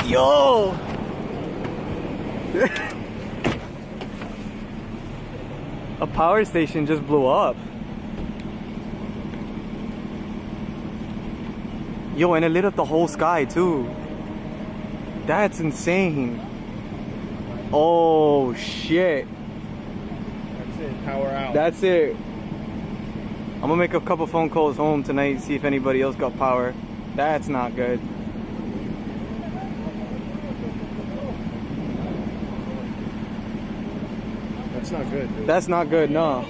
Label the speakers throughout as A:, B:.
A: Yo! A power station just blew up. Yo, and it lit up the whole sky too. That's insane. Oh shit.
B: That's it, power out.
A: That's it. I'm gonna make a couple phone calls home tonight, see if anybody else got power. That's not good.
B: That's not good, dude.
A: That's not good, no.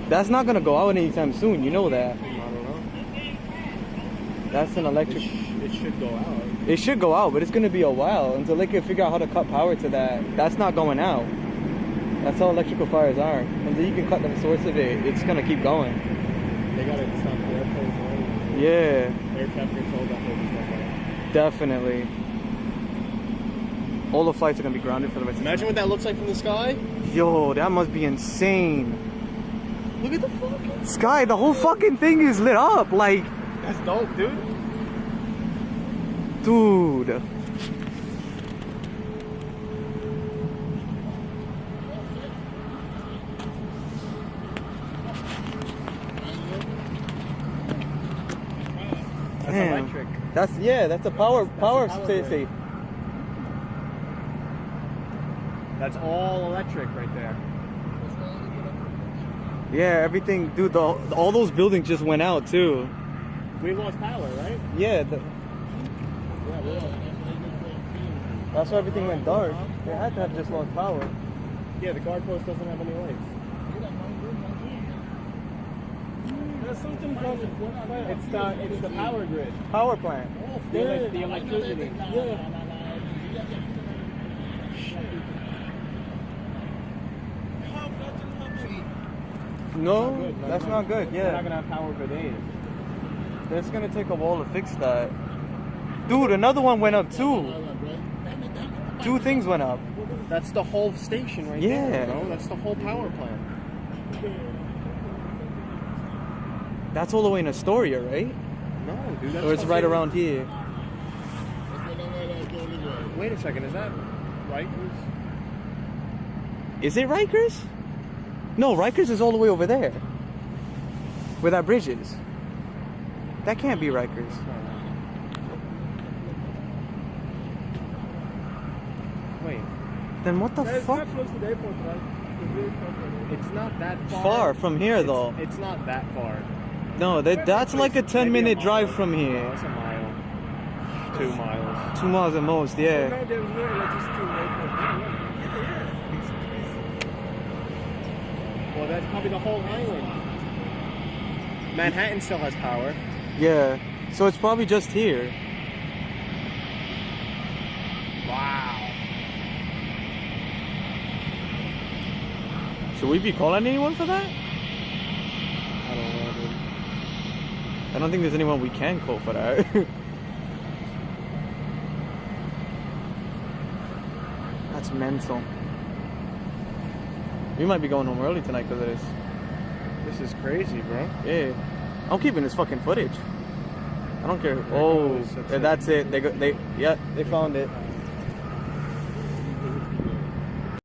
A: That's not gonna go out anytime soon, you know that.
B: I don't know.
A: That's an electric.
B: It should go out.
A: It should go out, but it's gonna be a while until they can figure out how to cut power to that. That's not going out. That's how electrical fires are. Until you can cut the source of it, it's gonna keep going.
B: They gotta stop the airplanes running.
A: Yeah.
B: Air traffic control got hold of stuff like that.
A: Definitely. All the flights are gonna be grounded for the rest of the
B: Imagine what that looks like from the sky.
A: Yo, that must be insane.
B: Look at the fucking
A: Sky, the whole fucking thing is lit up. Like,
B: That's dope, dude.
A: dude.
B: That's
A: Damn.
B: electric.
A: That's a power
B: power
A: station.
B: That's all electric right there.
A: Yeah, everything, dude. All those buildings just went out too.
B: We lost power, right?
A: Yeah,
B: Yeah, we lost.
A: that's why everything went dark. They had to have just lost power.
B: Yeah, the guard post doesn't have any lights.
C: There's something called
B: It's the power grid.
A: Power plant.
B: The electricity.
C: Yeah.
A: No,
B: Good, no,
A: that's
B: no.
A: not good.
B: We're not
A: Yeah,
B: gonna have power for days.
A: it's gonna take a while to fix that. Dude, another one went up too. Two things went up.
B: That's the whole station right
A: Yeah.
B: there, bro. That's the whole power plant.
A: That's all the way in Astoria, right?
B: No, dude. That's
A: Or it's right around here.
B: Wait a second, is that Rikers?
A: Is it Rikers? No, Rikers is all the way over there. Where that bridge is. That can't be Rikers.
B: Wait,
A: Then what the
C: It's
A: fuck?
C: not close to the airport, right? It's very close to the airport.
B: it's not that far.
A: Far from here, though.
B: It's not that far.
A: No, that's like a 10-minute drive from
B: No,
A: here.
B: it's a mile. 2 miles.
A: 2 miles at most, yeah.
C: No, there's no electricity in the airport.
B: Well, that's probably the whole island. Manhattan still has power.
A: Yeah. So it's probably just here.
B: Wow.
A: Should we be calling anyone for that?
B: I don't know, dude.
A: I don't think there's anyone we can call for that. That's mental. We might be going home early tonight because of this.
B: This is crazy, bro.
A: Yeah. I'm keeping this fucking footage. I don't care. Oh,
B: goes.
A: that's it. They found it.